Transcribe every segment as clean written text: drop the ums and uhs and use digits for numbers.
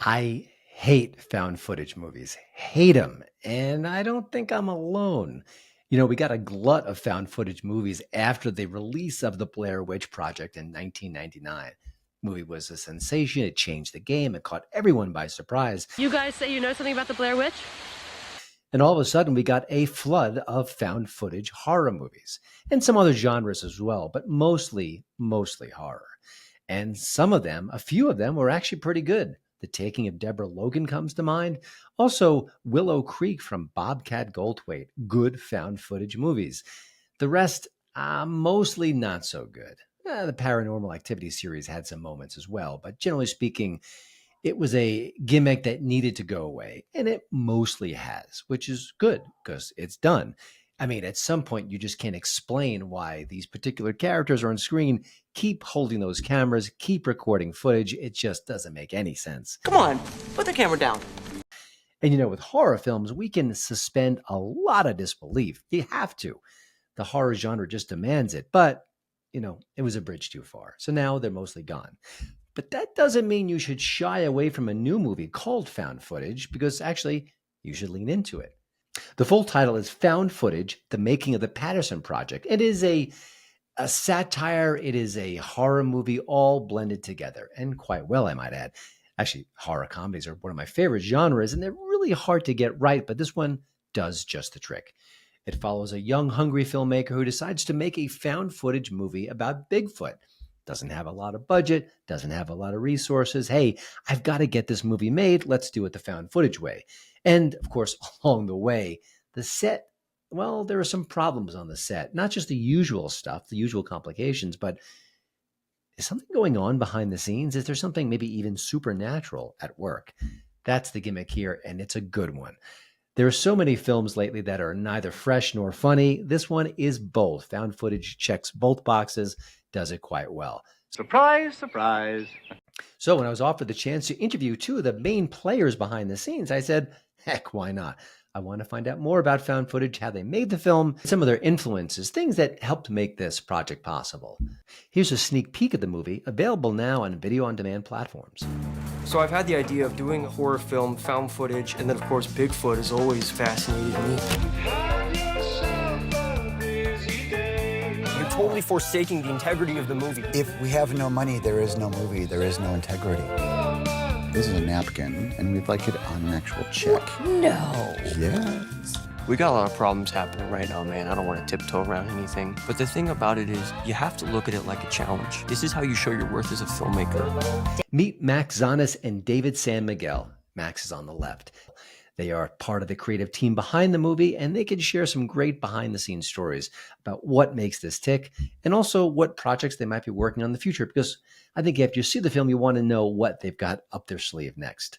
I hate found footage movies, hate them. And I don't think I'm alone. We got a glut of found footage movies after the release of the Blair Witch Project in 1999. The movie was a sensation. It changed the game. It caught everyone by surprise. You guys say you know something about the Blair Witch? And all of a sudden, we got a flood of found footage horror movies and some other genres as well, but mostly horror. And some of them, a few of them, were actually pretty good. The Taking of Deborah Logan comes to mind. Also, Willow Creek from Bobcat Goldthwait, good found footage movies. The rest, mostly not so good. The Paranormal Activity series had some moments as well, but generally speaking, it was a gimmick that needed to go away, and it mostly has, which is good because it's done. I mean, at some point, you just can't explain why these particular characters are on screen, keep holding those cameras, keep recording footage. It just doesn't make any sense. Come on, put the camera down. And with horror films, we can suspend a lot of disbelief. You have to. The horror genre just demands it. But, it was a bridge too far. So now they're mostly gone. But that doesn't mean you should shy away from a new movie called Found Footage, because actually, you should lean into it. The full title is Found Footage, The Making of the Patterson Project. It is a satire, it is a horror movie, all blended together, and quite well, I might add. Actually, horror comedies are one of my favorite genres, and they're really hard to get right, but this one does just the trick. It follows a young, hungry filmmaker who decides to make a found footage movie about Bigfoot. Doesn't have a lot of budget, doesn't have a lot of resources. Hey, I've got to get this movie made. Let's do it the found footage way. And of course, along the way, the set, well, there are some problems on the set. Not just the usual stuff, the usual complications, but is something going on behind the scenes? Is there something maybe even supernatural at work? That's the gimmick here, and it's a good one. There are so many films lately that are neither fresh nor funny. This one is both. Found footage checks both boxes, does it quite well. Surprise, surprise. So when I was offered the chance to interview two of the main players behind the scenes, I said, heck, why not? I want to find out more about found footage, how they made the film, some of their influences, things that helped make this project possible. Here's a sneak peek of the movie, available now on video-on-demand platforms. So I've had the idea of doing a horror film, found footage, and then of course Bigfoot has always fascinated me. You're totally forsaking the integrity of the movie. If we have no money, there is no movie, there is no integrity. This is a napkin, and we'd like it on an actual check. No. Yes. We got a lot of problems happening right now, man. I don't want to tiptoe around anything. But the thing about it is, you have to look at it like a challenge. This is how you show your worth as a filmmaker. Meet Max Tzannes and David San Miguel. Max is on the left. They are part of the creative team behind the movie, and they can share some great behind-the-scenes stories about what makes this tick, and also what projects they might be working on in the future, because I think after you see the film, you want to know what they've got up their sleeve next.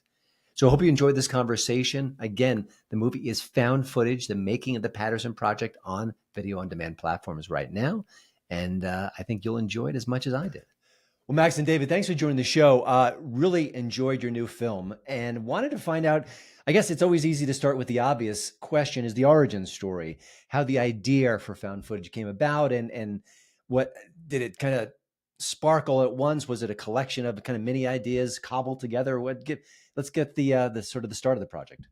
So I hope you enjoyed this conversation. Again, the movie is Found Footage, The Making of the Patterson Project, on video-on-demand platforms right now, and I think you'll enjoy it as much as I did. Well, Max and David, thanks for joining the show. Really enjoyed your new film and wanted to find out, I guess it's always easy to start with the obvious question, is the origin story, how the idea for found footage came about, and what did it kind of spark all at once? Was it a collection of kind of mini ideas cobbled together? Let's get the sort of the start of the project.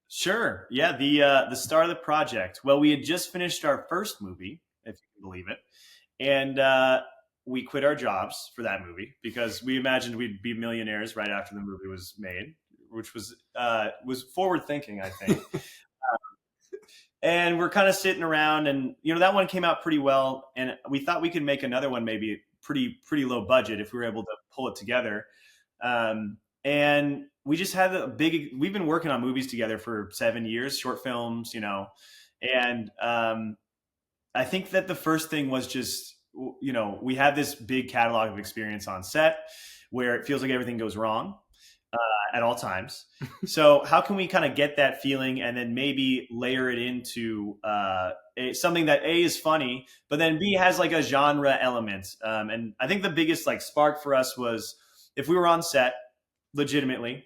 Sure. Yeah, the start of the project. Well, we had just finished our first movie, if you can believe it. And we quit our jobs for that movie because we imagined we'd be millionaires right after the movie was made, which was forward thinking, I think. And we're kind of sitting around, and that one came out pretty well, and we thought we could make another one maybe pretty low budget if we were able to pull it together. And we just had we've been working on movies together for 7 years, short films, and I think that the first thing was just, we had this big catalog of experience on set where it feels like everything goes wrong at all times. So how can we kind of get that feeling and then maybe layer it into something that A, is funny, but then B, has like a genre element. And I think the biggest spark for us was if we were on set legitimately,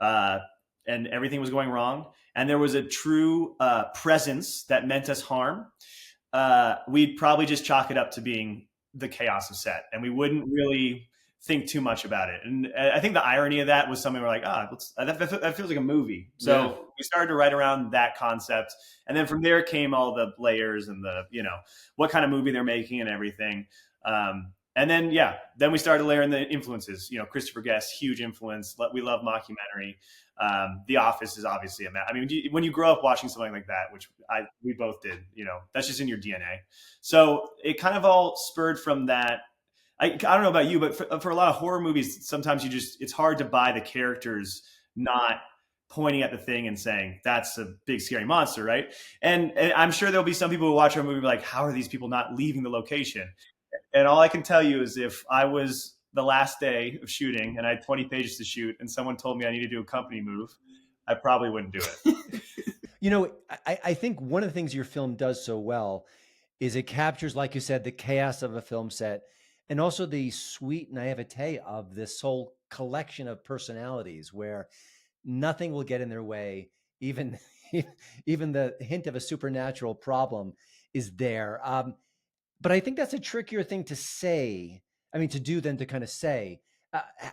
and everything was going wrong, and there was a true presence that meant us harm, we'd probably just chalk it up to being the chaos of set, and we wouldn't really think too much about it. And I think the irony of that was something we're like, that feels like a movie. So we started to write around that concept. And then from there came all the layers and the, what kind of movie they're making and everything. And then, then we started layering the influences. Christopher Guest, huge influence. We love mockumentary. The Office is obviously when you grow up watching something like that, which we both did, that's just in your DNA. So it kind of all spurred from that. I don't know about you, but for a lot of horror movies, sometimes it's hard to buy the characters not pointing at the thing and saying, that's a big scary monster, right? And I'm sure there'll be some people who watch our movie like, how are these people not leaving the location? And all I can tell you is if I was the last day of shooting and I had 20 pages to shoot and someone told me I need to do a company move, I probably wouldn't do it. I think one of the things your film does so well is it captures, like you said, the chaos of a film set and also the sweet naivete of this whole collection of personalities where nothing will get in their way. Even the hint of a supernatural problem is there. But I think that's a trickier thing to say. To do than to kind of say.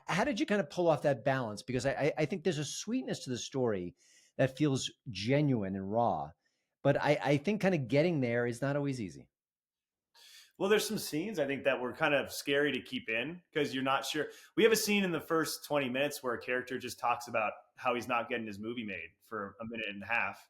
How did you kind of pull off that balance? Because I think there's a sweetness to the story that feels genuine and raw. But I think kind of getting there is not always easy. Well, there's some scenes I think that were kind of scary to keep in because you're not sure. We have a scene in the first 20 minutes where a character just talks about how he's not getting his movie made for a minute and a half.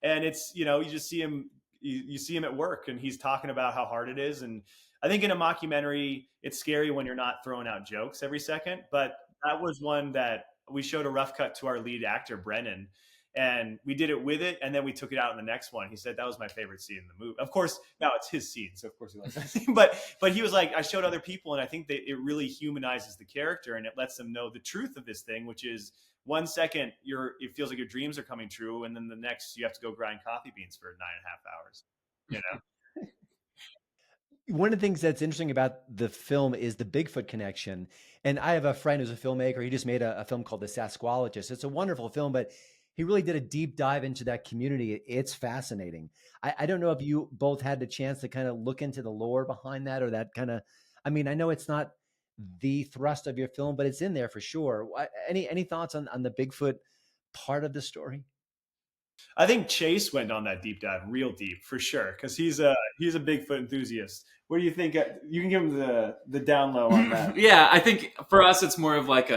And it's, you just see him, you see him at work and he's talking about how hard it is. And I think in a mockumentary, it's scary when you're not throwing out jokes every second. But that was one that we showed a rough cut to our lead actor, Brennan. And we did it with it, and then we took it out in the next one. He said that was my favorite scene in the movie. Of course, now it's his scene, so of course he likes that scene. But he was like, I showed other people, and I think that it really humanizes the character, and it lets them know the truth of this thing, which is 1 second it feels like your dreams are coming true, and then the next you have to go grind coffee beans for 9.5 hours. One of the things that's interesting about the film is the Bigfoot connection. And I have a friend who's a filmmaker. He just made a film called The Sasquatchologist. It's a wonderful film, but he really did a deep dive into that community. It's fascinating. I don't know if you both had the chance to kind of look into the lore behind that or that kind of, I know it's not the thrust of your film, but it's in there for sure. Any thoughts on the Bigfoot part of the story? I think Chase went on that deep dive, real deep for sure, because he's a Bigfoot enthusiast. What do you think? You can give him the down low on that. Yeah, I think for us it's more of like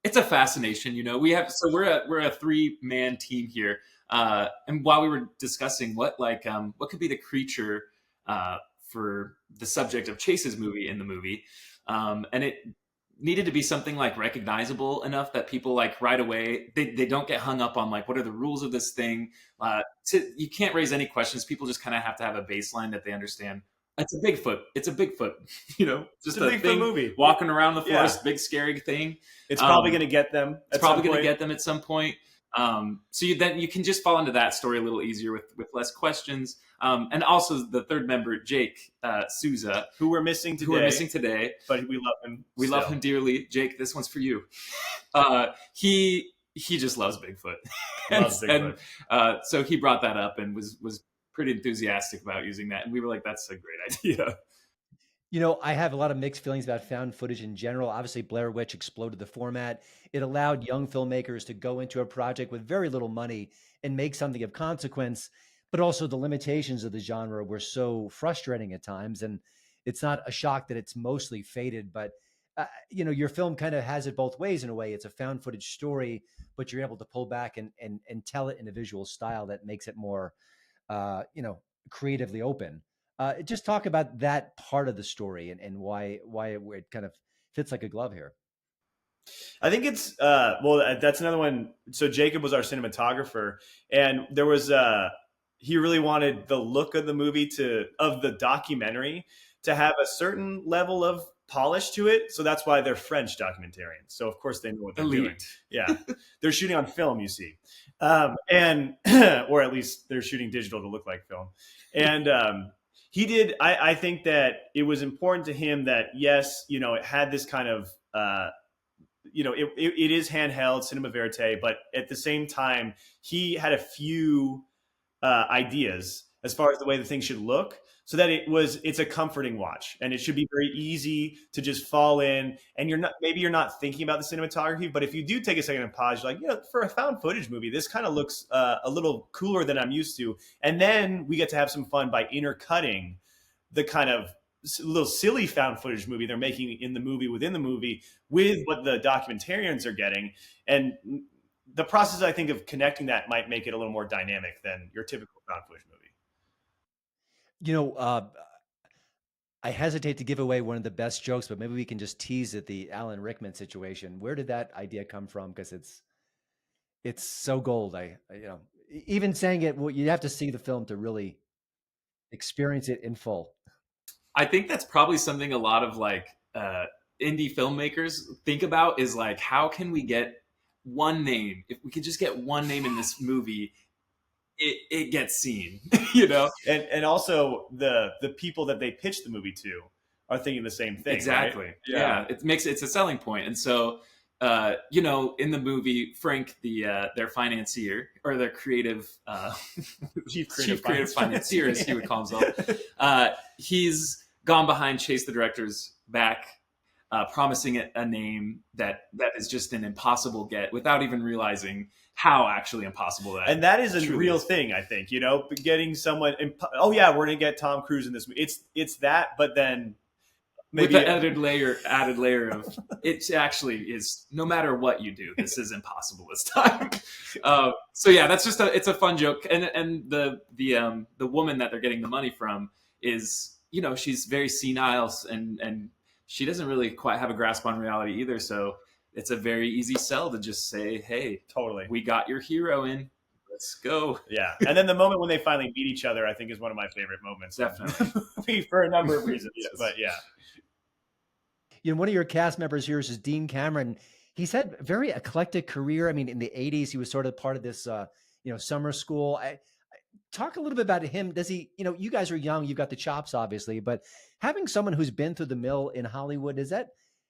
it's a fascination. We're a 3-man team here, and while we were discussing what could be the creature for the subject of Chase's movie in the movie, and it needed to be something like recognizable enough that people like right away they don't get hung up on like what are the rules of this thing. You can't raise any questions. People just kind of have to have a baseline that they understand. It's a Bigfoot. It's a Bigfoot. Just a Bigfoot thing, movie walking around the forest, big scary thing. It's probably going to get them. It's probably going to get them at some point. So you can just fall into that story a little easier with less questions. And also the third member, Jake Souza, who we're missing today, but we love him. We love him dearly. Jake, this one's for you. He just loves Bigfoot. And so he brought that up and was pretty enthusiastic about using that. And we were like, that's a great idea. I have a lot of mixed feelings about found footage in general. Obviously, Blair Witch exploded the format. It allowed young filmmakers to go into a project with very little money and make something of consequence, but also the limitations of the genre were so frustrating at times. And it's not a shock that it's mostly faded, but your film kind of has it both ways in a way. It's a found footage story, but you're able to pull back and tell it in a visual style that makes it more, creatively open. Just talk about that part of the story and why it kind of fits like a glove here. I think it's that's another one. So Jacob was our cinematographer, and there was he really wanted the look of the movie of the documentary to have a certain level of polish to it. So that's why they're French documentarians. So of course they know what they're doing. Yeah, they're shooting on film, you see, and or at least they're shooting digital to look like film, and. He did. I think that it was important to him that, yes, it had this kind of, it is handheld cinema verite, but at the same time, he had a few ideas as far as the way the thing should look. so that it's a comforting watch, and it should be very easy to just fall in. And maybe you're not thinking about the cinematography, but if you do take a second and pause, you're like, for a found footage movie, this kind of looks a little cooler than I'm used to. And then we get to have some fun by intercutting the kind of little silly found footage movie they're making in the movie within the movie with what the documentarians are getting. And the process, I think, of connecting that might make it a little more dynamic than your typical found footage movie. I hesitate to give away one of the best jokes, but maybe we can just tease at the Alan Rickman situation. Where did that idea come from? Because it's so gold. Even saying it, well, you have to see the film to really experience it in full. I think that's probably something a lot of indie filmmakers think about, is like, how can we get one name? If we could just get one name in this movie, it gets seen, And also the people that they pitch the movie to are thinking the same thing. Exactly. Right? Yeah. It's a selling point. And so, in the movie, Frank, their financier, or their creative, chief creative financier, as he would call himself, he's gone behind Chase the director's back, promising it a name that is just an impossible get, without even realizing how actually impossible that is. And that is a real thing, I think, getting someone, we're going to get Tom Cruise in this movie. It's that, but then maybe with the added layer of, it actually is, no matter what you do, this is impossible this time. So yeah, that's just it's a fun joke. And the woman that they're getting the money from is, she's very senile, and she doesn't really quite have a grasp on reality either. So it's a very easy sell to just say, hey, totally, we got your hero in. Let's go. Yeah. And then the moment when they finally meet each other, I think, is one of my favorite moments. Definitely. For a number of reasons. Yes. But yeah. One of your cast members here is Dean Cameron. He's had a very eclectic career. I mean, in the 80s, he was sort of part of this, summer school. Talk a little bit about him. Does he, you guys are young, you've got the chops, obviously, but having someone who's been through the mill in Hollywood, does that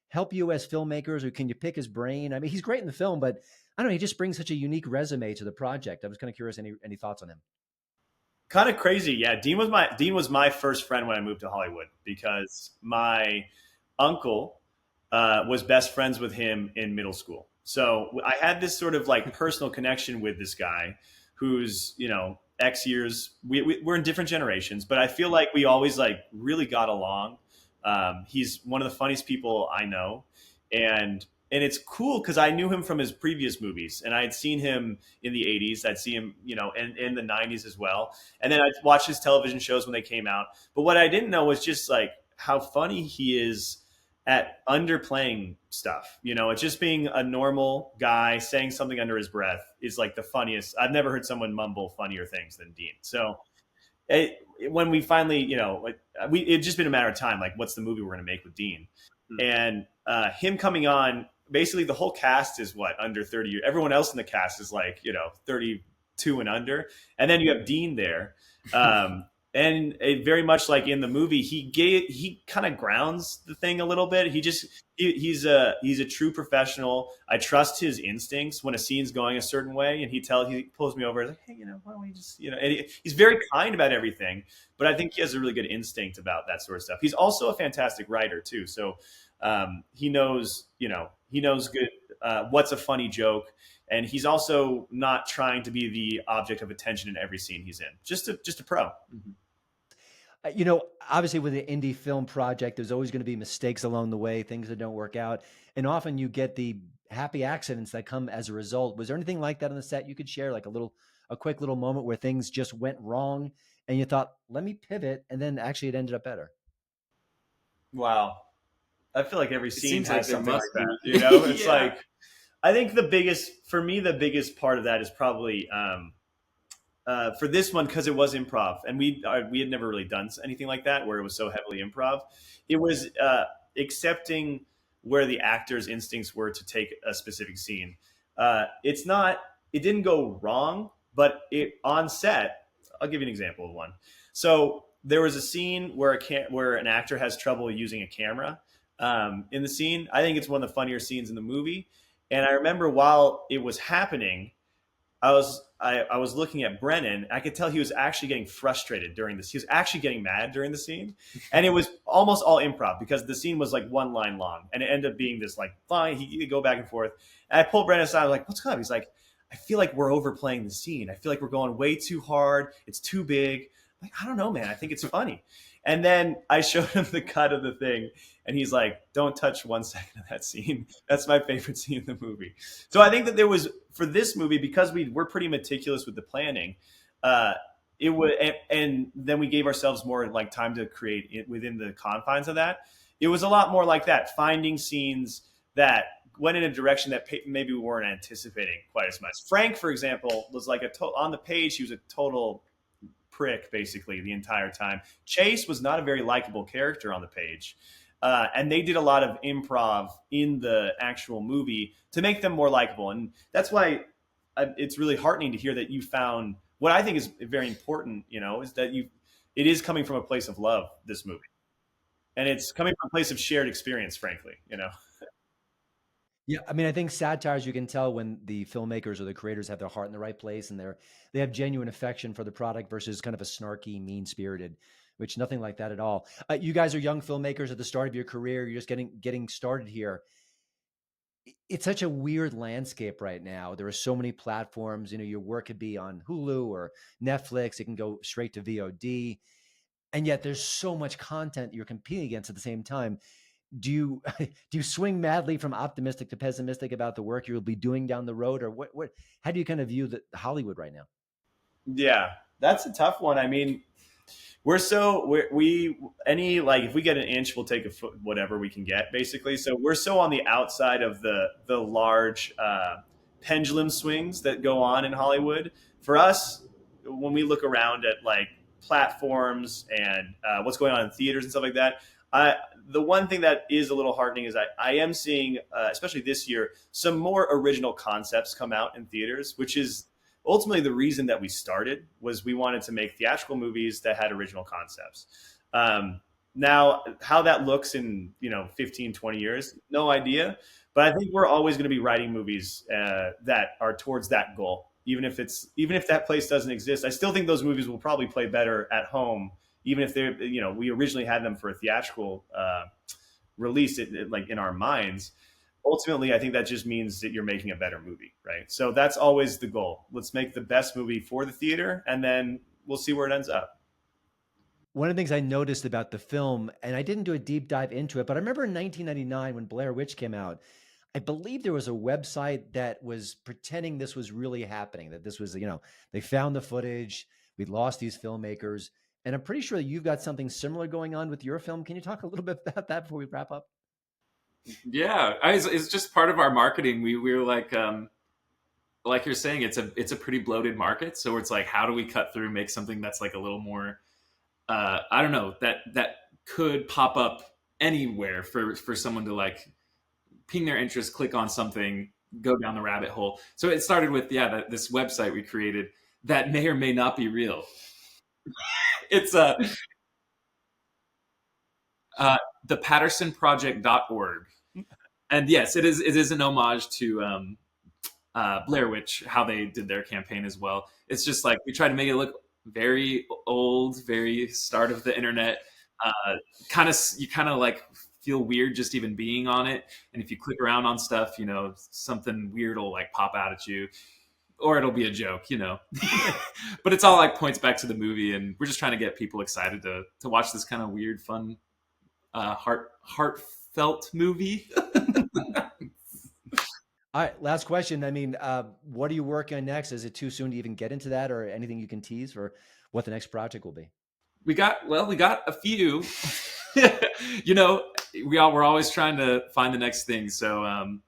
help you as filmmakers, or can you pick his brain? I mean, he's great in the film, but I don't know, he just brings such a unique resume to the project. I was kind of curious, any thoughts on him? Kind of crazy. Yeah. Dean was my first friend when I moved to Hollywood, because my uncle was best friends with him in middle school. So I had this sort of personal connection with this guy who's, X years, we're in different generations, but I feel like we always really got along. He's one of the funniest people I know. And it's cool because I knew him from his previous movies, and I had seen him in the 80s. I'd see him, in the 90s as well. And then I'd watch his television shows when they came out. But what I didn't know was just how funny he is at underplaying stuff. It's just being a normal guy saying something under his breath is the funniest. I've never heard someone mumble funnier things than Dean. So when we finally, it's just been a matter of time. What's the movie we're going to make with Dean? Mm-hmm. And him coming on, basically the whole cast is under 30 years. Everyone else in the cast is 32 and under. And then you have Dean there. And it very much in the movie, he kind of grounds the thing a little bit. He's a true professional. I trust his instincts when a scene's going a certain way, and he pulls me over, hey, why don't we just, and he's very kind about everything, but I think he has a really good instinct about that sort of stuff. He's also a fantastic writer too. So he knows good, what's a funny joke. And he's also not trying to be the object of attention in every scene he's in. Just a pro. Mm-hmm. Obviously with the indie film project, there's always going to be mistakes along the way, things that don't work out. And often you get the happy accidents that come as a result. Was there anything like that on the set you could share, a quick little moment where things just went wrong and you thought, let me pivot, and then actually it ended up better? Wow. I feel like every scene has something like that. It's yeah. I think the biggest part of that is probably for this one, because it was improv, and we had never really done anything like that where it was so heavily improv. It was accepting where the actor's instincts were to take a specific scene. It didn't go wrong, but on set, I'll give you an example of one. So there was a scene where an actor has trouble using a camera in the scene. I think it's one of the funnier scenes in the movie. And I remember while it was happening, I was looking at Brennan. I could tell he was actually getting frustrated during this. He was actually getting mad during the scene, and it was almost all improv because the scene was like one line long, and it ended up being this like fine. He go back and forth. And I pulled Brennan aside. I was like, "What's going on?" He's like, "I feel like we're overplaying the scene. I feel like we're going way too hard. It's too big." I'm like, I don't know, man. I think it's funny. And then I showed him the cut of the thing, and he's like, "Don't touch 1 second of that scene. That's my favorite scene in the movie." So I think that there was for this movie because we're pretty meticulous with the planning. Uh, it would, and then we gave ourselves more like time to create it within the confines of that. It was a lot more like that, finding scenes that went in a direction that maybe we weren't anticipating quite as much. Frank, for example, was like on the page. He was a total prick basically the entire time. Chase was not a very likable character on the page. And they did a lot of improv in the actual movie to make them more likable. And that's why it's really heartening to hear that you found what I think is very important, is that it is coming from a place of love, this movie. And it's coming from a place of shared experience, frankly. Yeah, I mean, I think satires you can tell when the filmmakers or the creators have their heart in the right place and they have genuine affection for the product versus kind of a snarky, mean spirited, which nothing like that at all. You guys are young filmmakers at the start of your career. You're just getting started here. It's such a weird landscape right now. There are so many platforms. Your work could be on Hulu or Netflix. It can go straight to VOD, and yet there's so much content you're competing against at the same time. Do you do you swing madly from optimistic to pessimistic about the work you'll be doing down the road, or what how do you kind of view the Hollywood right now? Yeah, that's a tough one. I mean, we any like if we get an inch, we'll take a foot, whatever we can get, basically. So we're so on the outside of the large pendulum swings that go on in Hollywood. For us, when we look around at like platforms and what's going on in theaters and stuff like that, the one thing that is a little heartening is I am seeing, especially this year, some more original concepts come out in theaters, which is ultimately the reason that we started was we wanted to make theatrical movies that had original concepts. Now, how that looks in 15, 20 years, no idea. But I think we're always going to be writing movies that are towards that goal, even if that place doesn't exist. I still think those movies will probably play better at home, even if they're we originally had them for a theatrical release, like in our minds. Ultimately, I think that just means that you're making a better movie, right? So that's always the goal. Let's make the best movie for the theater, and then we'll see where it ends up. One of the things I noticed about the film, and I didn't do a deep dive into it, but I remember in 1999 when Blair Witch came out, I believe there was a website that was pretending this was really happening, that this was, they found the footage, we lost these filmmakers, and I'm pretty sure that you've got something similar going on with your film. Can you talk a little bit about that before we wrap up? Yeah, it's just part of our marketing. We're like you're saying, it's a pretty bloated market. So it's like, how do we cut through, make something that's like a little more, I don't know, that could pop up anywhere for someone to like ping their interest, click on something, go down the rabbit hole. So it started with this website we created that may or may not be real. It's the pattersonproject.org. And yes, it is an homage to Blair Witch, how they did their campaign as well. It's just like we try to make it look very old, very start of the internet. You kind of like feel weird just even being on it. And if you click around on stuff, something weird will like pop out at you, or it'll be a joke, But it's all like points back to the movie, and we're just trying to get people excited to watch this kind of weird, fun, heartfelt movie. All right, last question. I mean, what are you working on next? Is it too soon to even get into that, or anything you can tease for what the next project will be? We got a few. We're always trying to find the next thing. So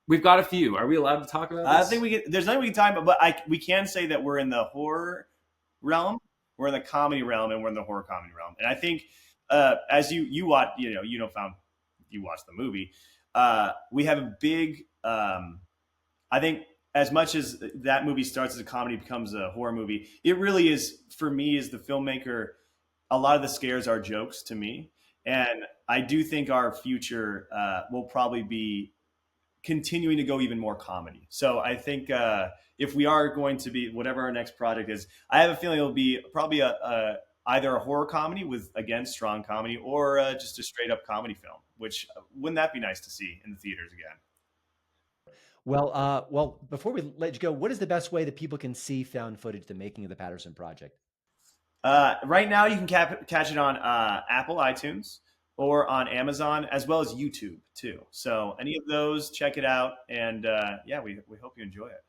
we've got a few. Are we allowed to talk about this? I think there's nothing we can talk about, but we can say that we're in the horror realm, we're in the comedy realm, and we're in the horror comedy realm. And I think as you watch, you watch the movie, we have a big. I think as much as that movie starts as a comedy, becomes a horror movie, it really is, for me as the filmmaker, a lot of the scares are jokes to me. And I do think our future will probably be continuing to go even more comedy. So I think if we are going to be, whatever our next project is, I have a feeling it'll be probably either a horror comedy with, again, strong comedy, or just a straight up comedy film, which wouldn't that be nice to see in the theaters again? Well, before we let you go, what is the best way that people can see found footage, the making of the Patterson Project? Right now, you can catch it on Apple iTunes or on Amazon, as well as YouTube too. So any of those, check it out, and yeah, we hope you enjoy it.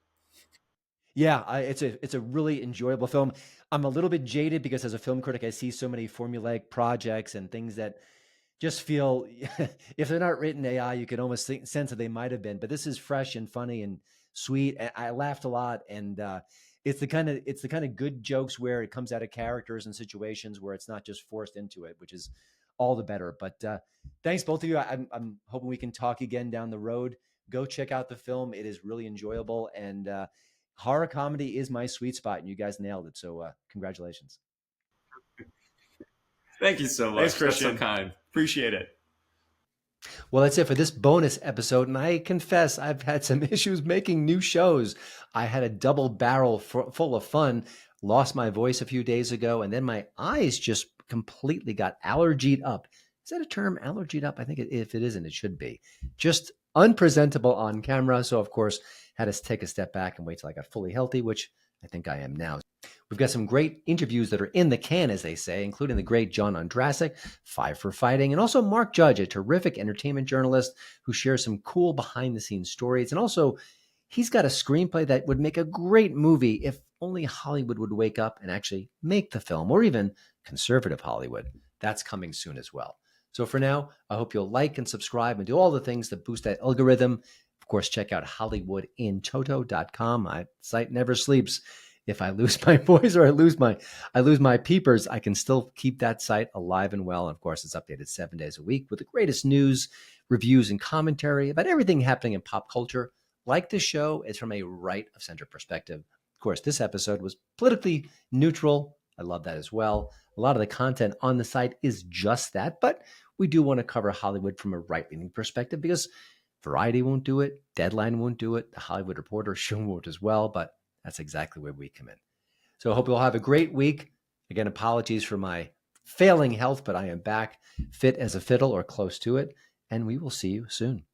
Yeah, it's a really enjoyable film. I'm a little bit jaded because as a film critic, I see so many formulaic projects and things that just feel, if they're not written AI, you can almost sense that they might have been. But this is fresh and funny and sweet. I laughed a lot, and it's the kind of good jokes where it comes out of characters and situations where it's not just forced into it, which is all the better. But thanks both of you. I'm hoping we can talk again down the road. Go check out the film. It is really enjoyable, and horror comedy is my sweet spot, and you guys nailed it. So congratulations. Thank you so much. Thanks, Christian. That's so kind. Appreciate it. Well, that's it for this bonus episode. And I confess, I've had some issues making new shows. I had a double barrel full of fun, lost my voice a few days ago, and then my eyes just completely got allergied up. Is that a term, allergied up? I think if it isn't, it should be. Just unpresentable on camera. So, of course, had to take a step back and wait till I got fully healthy, which I think I am now. We've got some great interviews that are in the can, as they say, including the great John Ondrasik, Five for Fighting, and also Mark Judge, a terrific entertainment journalist who shares some cool behind-the-scenes stories. And also, he's got a screenplay that would make a great movie if only Hollywood would wake up and actually make the film, or even conservative Hollywood. That's coming soon as well. So for now, I hope you'll like and subscribe and do all the things that boost that algorithm. Of course, check out HollywoodInToto.com. My site never sleeps. If I lose my voice or I lose my peepers, I can still keep that site alive and well. And of course, it's updated 7 days a week with the greatest news, reviews, and commentary about everything happening in pop culture. Like this show, it's from a right of center perspective. Of course, this episode was politically neutral. I love that as well. A lot of the content on the site is just that, but we do want to cover Hollywood from a right-leaning perspective because Variety won't do it, Deadline won't do it, The Hollywood Reporter sure won't as well, but that's exactly where we come in. So I hope you'll have a great week. Again, apologies for my failing health, but I am back fit as a fiddle or close to it, and we will see you soon.